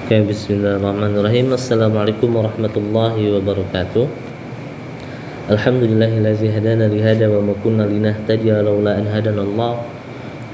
Oke, bismillahirrahmanirrahim. Assalamualaikum warahmatullahi wabarakatuh. Alhamdulillahillazi hadana li hada wa ma kunna linahtadiya laula an hadana Allah.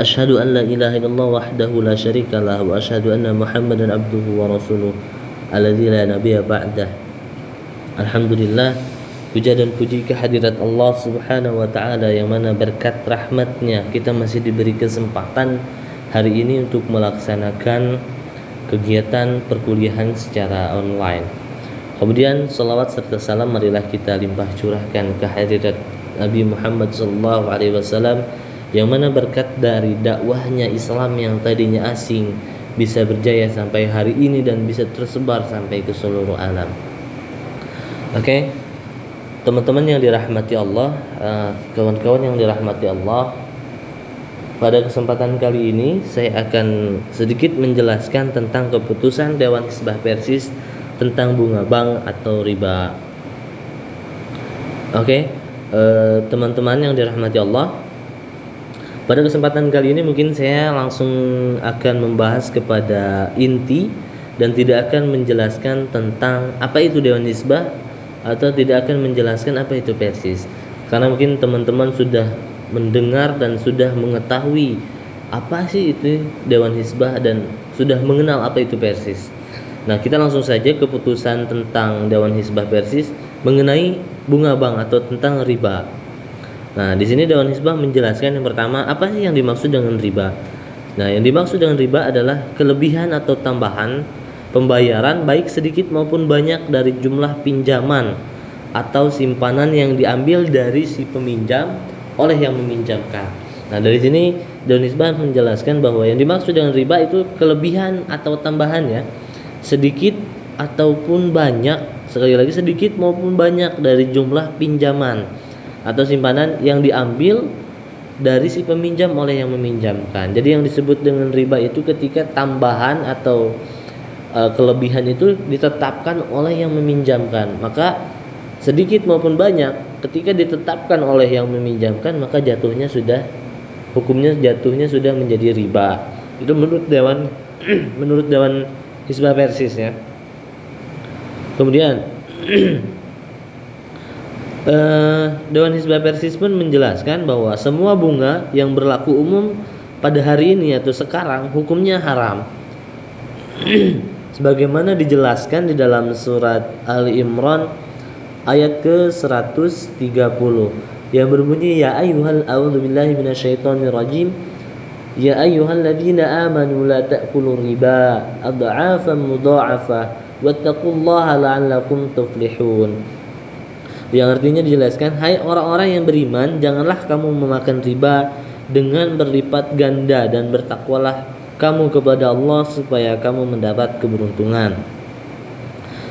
Asyhadu an la ilaha illallah wahdahu la syarika lah wa asyhadu anna Muhammadan abduhu wa rasuluh alladzi la nabiyya ba'dah. Alhamdulillah, puja dan puji kehadirat Allah Subhanahu wa taala yang mana berkat rahmatnya kita masih diberi kesempatan hari ini untuk melaksanakan kegiatan perkuliahan secara online. Kemudian salawat serta salam marilah kita limpah curahkan ke hadirat Nabi Muhammad SAW yang mana berkat dari dakwahnya Islam yang tadinya asing bisa berjaya sampai hari ini dan bisa tersebar sampai ke seluruh alam. Oke, teman-teman yang dirahmati Allah, kawan-kawan yang dirahmati Allah, pada kesempatan kali ini saya akan sedikit menjelaskan tentang keputusan Dewan Hizbah Persis tentang bunga bank atau riba. Oke, teman-teman yang dirahmati Allah, pada kesempatan kali ini mungkin saya langsung akan membahas kepada inti dan tidak akan menjelaskan tentang apa itu Dewan Hizbah atau tidak akan menjelaskan apa itu Persis, karena mungkin teman-teman sudah mendengar dan sudah mengetahui apa sih itu Dewan Hizbah dan sudah mengenal apa itu Persis. Nah, kita langsung saja keputusan tentang Dewan Hizbah Persis mengenai bunga bank atau tentang riba. Nah, di sini Dewan Hizbah menjelaskan yang pertama, apa sih yang dimaksud dengan riba? Nah, yang dimaksud dengan riba adalah kelebihan atau tambahan pembayaran baik sedikit maupun banyak dari jumlah pinjaman atau simpanan yang diambil dari si peminjam oleh yang meminjamkan. Nah, dari sini Dewan Hizbah menjelaskan bahwa yang dimaksud dengan riba itu kelebihan atau tambahannya sedikit ataupun banyak, sekali lagi sedikit maupun banyak dari jumlah pinjaman atau simpanan yang diambil dari si peminjam oleh yang meminjamkan. Jadi yang disebut dengan riba itu ketika tambahan atau kelebihan itu ditetapkan oleh yang meminjamkan. Maka sedikit maupun banyak ketika ditetapkan oleh yang meminjamkan, maka hukumnya jatuhnya sudah menjadi riba. Itu menurut Dewan Hizbah Persis ya. Kemudian Dewan Hizbah Persis pun menjelaskan bahwa semua bunga yang berlaku umum pada hari ini atau sekarang hukumnya haram. Sebagaimana dijelaskan di dalam surat Ali Imran ayat ke-130 yang berbunyi, ya ayyuhal a'udzu billahi minasyaitonir rajim, ya ayyuhalladzina amanu la ta'kulur riba adha'afan mudha'afa wattaqullaha la'allakum tuflihun. Yang artinya dijelaskan, hai orang-orang yang beriman, janganlah kamu memakan riba dengan berlipat ganda dan bertakwalah kamu kepada Allah supaya kamu mendapat keberuntungan.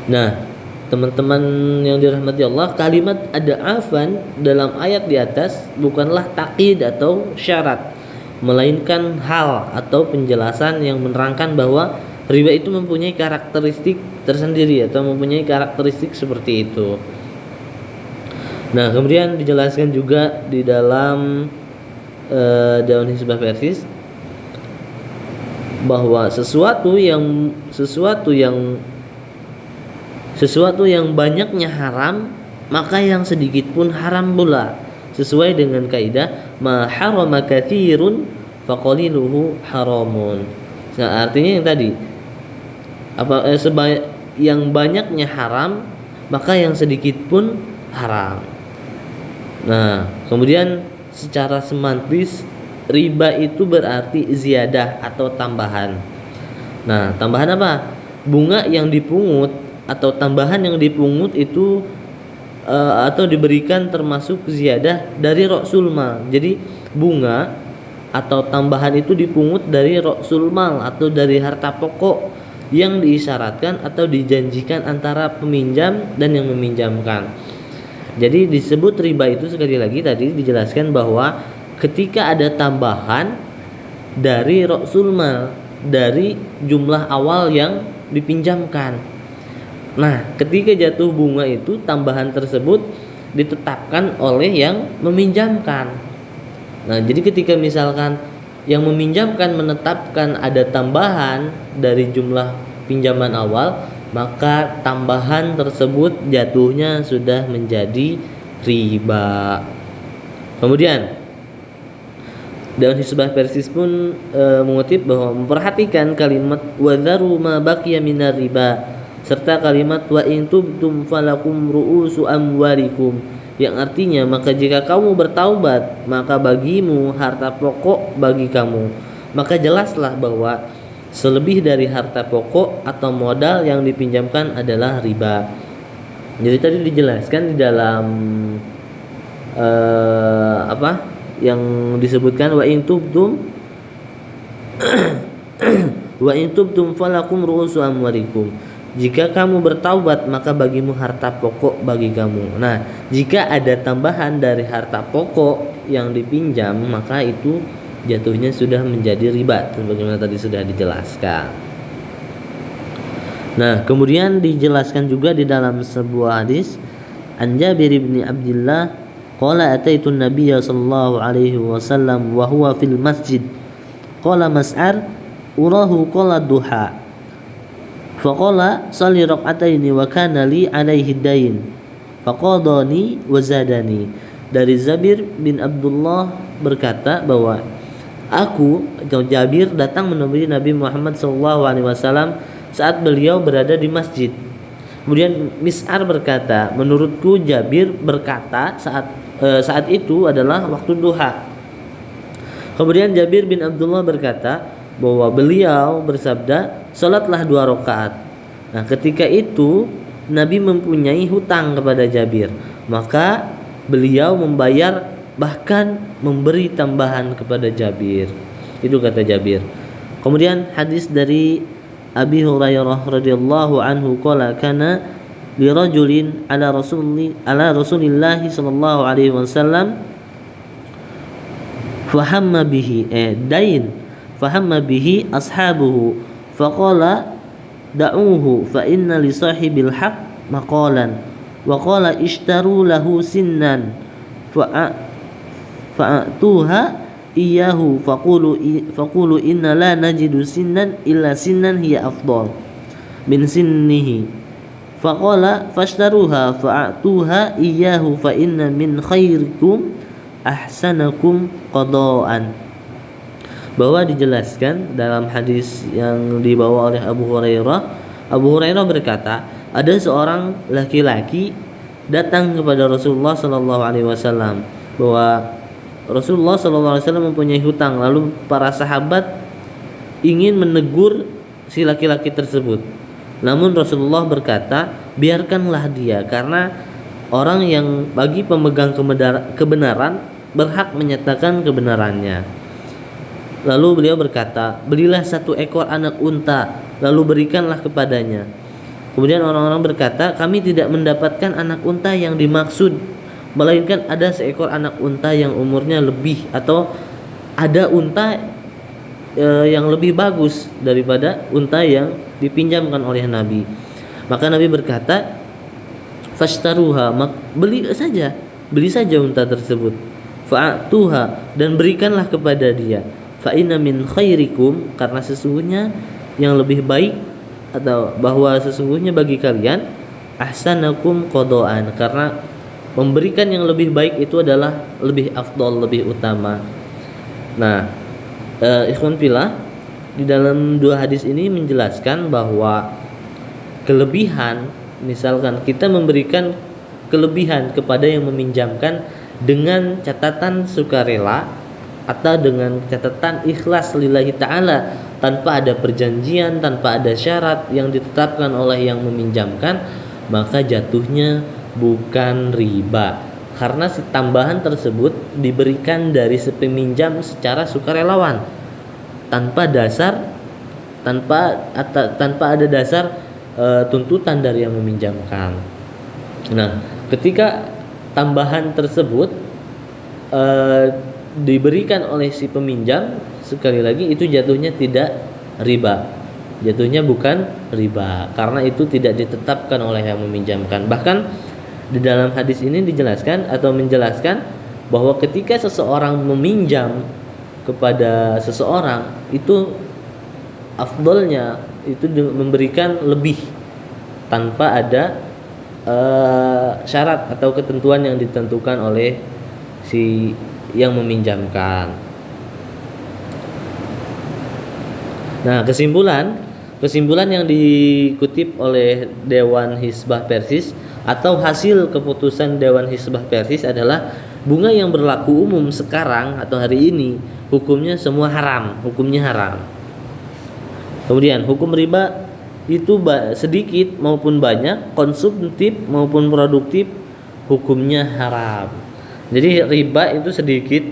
Nah, teman-teman yang dirahmati Allah, kalimat ada'afan dalam ayat di atas bukanlah takyid atau syarat, melainkan hal atau penjelasan yang menerangkan bahwa riba itu mempunyai karakteristik tersendiri atau mempunyai karakteristik seperti itu. Nah, kemudian dijelaskan juga di dalam Dewan Hizbah Persis bahwa sesuatu yang banyaknya haram, maka yang sedikit pun haram pula, sesuai dengan kaidah ma harama katsirun faqaliluhu haramun. Nah, artinya yang tadi yang banyaknya haram, maka yang sedikit pun haram. Nah, kemudian secara semantis riba itu berarti ziyadah atau tambahan. Nah, tambahan apa? Bunga yang dipungut atau tambahan yang dipungut itu atau diberikan termasuk ziyadah dari ra'sul mal. Jadi bunga atau tambahan itu dipungut dari ra'sul mal atau dari harta pokok yang diisyaratkan atau dijanjikan antara peminjam dan yang meminjamkan. Jadi disebut riba itu, sekali lagi tadi dijelaskan bahwa ketika ada tambahan dari ra'sul mal, dari jumlah awal yang dipinjamkan. Nah, ketika jatuh bunga itu, tambahan tersebut ditetapkan oleh yang meminjamkan. Nah, jadi ketika misalkan yang meminjamkan menetapkan ada tambahan dari jumlah pinjaman awal, maka tambahan tersebut jatuhnya sudah menjadi riba. Kemudian Daun Hisbah Persis pun mengutip bahwa memperhatikan kalimat wadharu ma baqiya minar riba serta kalimat wa in tubtum falakum ru'usu amwalikum, yang artinya maka jika kamu bertaubat maka bagimu harta pokok bagi kamu. Maka jelaslah bahwa selebih dari harta pokok atau modal yang dipinjamkan adalah riba. Jadi tadi dijelaskan di dalam yang disebutkan wa in tubtum wa in tubtum falakum ru'usu amwalikum, jika kamu bertaubat maka bagimu harta pokok bagi kamu. Nah, jika ada tambahan dari harta pokok yang dipinjam maka itu jatuhnya sudah menjadi riba sebagaimana tadi sudah dijelaskan. Nah, kemudian dijelaskan juga di dalam sebuah hadis an Jabir bin Abdullah qala ataitu an-nabiyya sallallahu alaihi wasallam wa huwa fil masjid qala mas'ar urahu qala duha faqala salli raq'ataini wa kana li alaihi dain faqadani wa zadani. Dari Jabir bin Abdullah berkata bahwa aku atau Jabir datang menemui Nabi Muhammad sallallahu alaihi wasallam saat beliau berada di masjid. Kemudian Mis'ar berkata, menurutku Jabir berkata saat itu adalah waktu duha. Kemudian Jabir bin Abdullah berkata bahwa beliau bersabda, salatlah 2 rakaat. Nah, ketika itu Nabi mempunyai hutang kepada Jabir, maka beliau membayar bahkan memberi tambahan kepada Jabir. Itu kata Jabir. Kemudian hadis dari Abi Hurairah radhiyallahu anhu qala kana li rajulin ala Rasulillah sallallahu alaihi wasallam fahamma bihi dain fahamma bihi ashabuhu faqala da'uhu fa inna li sahibil haqq maqalan wa qala ishtaru lahu sinnan fa'atuha iyahu faqulu inna la najidu sinnan illa sinnan hiya afdal min sinnihi faqala fashtaruha fa'atuha iyahu fa inna min khairikum ahsanakum qada'an. Bahwa dijelaskan dalam hadis yang dibawa oleh Abu Hurairah berkata, ada seorang laki-laki datang kepada Rasulullah sallallahu alaihi wasallam bahwa Rasulullah SAW mempunyai hutang. Lalu para sahabat ingin menegur si laki-laki tersebut. Namun Rasulullah berkata, biarkanlah dia, karena orang yang bagi pemegang kebenaran berhak menyatakan kebenarannya. Lalu beliau berkata, belilah 1 ekor anak unta, lalu berikanlah kepadanya. Kemudian orang-orang berkata, kami tidak mendapatkan anak unta yang dimaksud, melainkan ada seekor anak unta yang umurnya lebih, atau ada unta yang lebih bagus daripada unta yang dipinjamkan oleh Nabi. Maka Nabi berkata, fashtaruha, beli saja unta tersebut, fa'atuha, dan berikanlah kepada dia, fa inna min khairikum, karena sesungguhnya yang lebih baik, atau bahwa sesungguhnya bagi kalian ahsanakum qada'an, karena memberikan yang lebih baik itu adalah lebih afdal, lebih utama. Nah, ikhwan fillah, di dalam 2 hadis ini menjelaskan bahwa kelebihan, misalkan kita memberikan kelebihan kepada yang meminjamkan dengan catatan sukarela atau dengan catatan ikhlas lillahi ta'ala, tanpa ada perjanjian, tanpa ada syarat yang ditetapkan oleh yang meminjamkan, maka jatuhnya bukan riba, karena si tambahan tersebut diberikan dari si peminjam secara sukarelawan, tanpa ada dasar tuntutan dari yang meminjamkan. Nah, ketika tambahan tersebut diberikan oleh si peminjam, sekali lagi itu jatuhnya tidak riba, jatuhnya bukan riba, karena itu tidak ditetapkan oleh yang meminjamkan. Bahkan di dalam hadis ini dijelaskan atau menjelaskan bahwa ketika seseorang meminjam kepada seseorang, itu afdolnya itu memberikan lebih tanpa ada syarat atau ketentuan yang ditentukan oleh si yang meminjamkan. Nah, kesimpulan yang dikutip oleh Dewan Hizbah Persis atau hasil keputusan Dewan Hizbah Persis adalah bunga yang berlaku umum sekarang atau hari ini hukumnya semua haram, hukumnya haram. Kemudian hukum riba itu sedikit maupun banyak, konsumtif maupun produktif, hukumnya haram. Jadi riba itu sedikit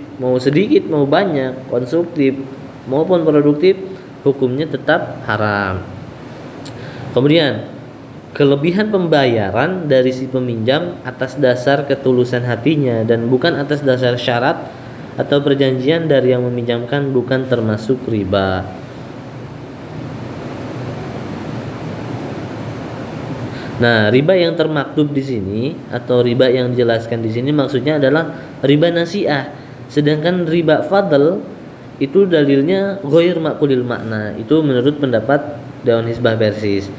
mau banyak, konsumtif maupun produktif, hukumnya tetap haram. Kemudian kelebihan pembayaran dari si peminjam atas dasar ketulusan hatinya dan bukan atas dasar syarat atau perjanjian dari yang meminjamkan bukan termasuk riba. Nah, riba yang termaktub di sini atau riba yang dijelaskan di sini maksudnya adalah riba nasiah. Sedangkan riba fadl itu dalilnya ghair maqulil makna. Itu menurut pendapat Dewan Hizbah Persis.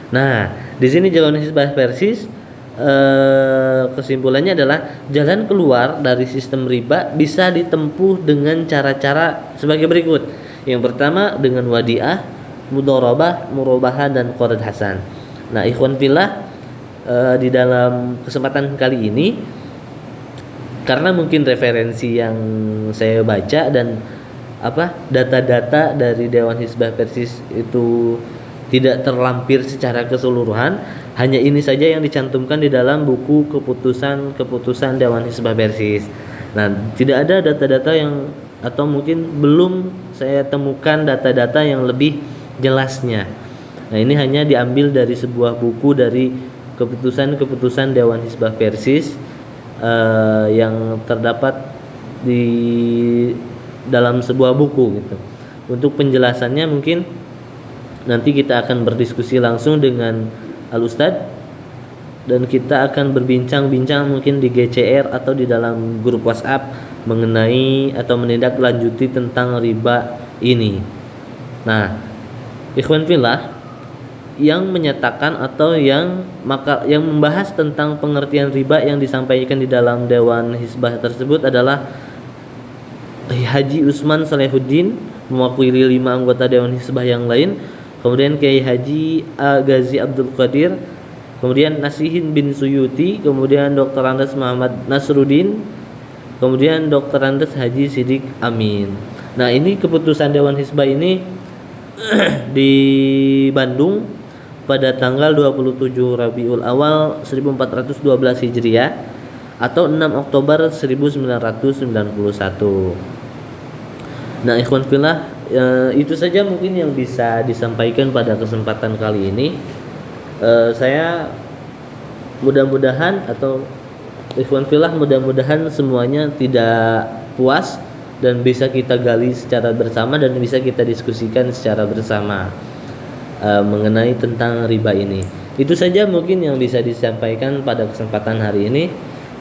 Nah, di sini Dewan Hizbah Persis kesimpulannya adalah jalan keluar dari sistem riba bisa ditempuh dengan cara-cara sebagai berikut. Yang pertama dengan wadiah, mudharabah, murabahah dan qard hasan. Nah, ikhwan fillah, di dalam kesempatan kali ini karena mungkin referensi yang saya baca dan data-data dari Dewan Hizbah Persis itu tidak terlampir secara keseluruhan, hanya ini saja yang dicantumkan di dalam buku keputusan Dewan Hizbah Persis. Nah, tidak ada data-data yang atau mungkin belum saya temukan data-data yang lebih jelasnya. Nah, ini hanya diambil dari sebuah buku dari keputusan Dewan Hizbah Persis yang terdapat di dalam sebuah buku gitu. Untuk penjelasannya mungkin nanti kita akan berdiskusi langsung dengan Al-Ustadz dan kita akan berbincang-bincang mungkin di GCR atau di dalam grup WhatsApp mengenai atau menindaklanjuti tentang riba ini. Nah, ikhwan fillah, yang menyatakan atau yang membahas tentang pengertian riba yang disampaikan di dalam Dewan Hizbah tersebut adalah Haji Usman Salehuddin mewakili 5 anggota Dewan Hizbah yang lain, kemudian Kiai Haji Ghazi Abdul Qadir, kemudian Nasihin bin Suyuti, kemudian Dr. Andes Muhammad Nasruddin, kemudian Dr. Andes Haji Sidik Amin. Nah, ini keputusan Dewan Hizbah ini di Bandung pada tanggal 27 Rabiul Awal 1412 Hijriah atau 6 Oktober 1991. Nah, ikhwan fillah, itu saja mungkin yang bisa disampaikan pada kesempatan kali ini. Saya mudah-mudahan atau ikhwan fillah mudah-mudahan semuanya tidak puas dan bisa kita gali secara bersama dan bisa kita diskusikan secara bersama mengenai tentang riba ini. Itu saja mungkin yang bisa disampaikan pada kesempatan hari ini.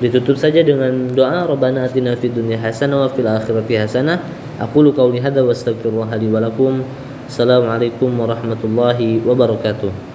Ditutup saja dengan doa Rabbana atina fid dunya hasanah wa fil akhirati hasanah. Aqulu qouli hadza wa astaghfirullah li wa lakum. Assalamualaikum warahmatullahi wabarakatuh.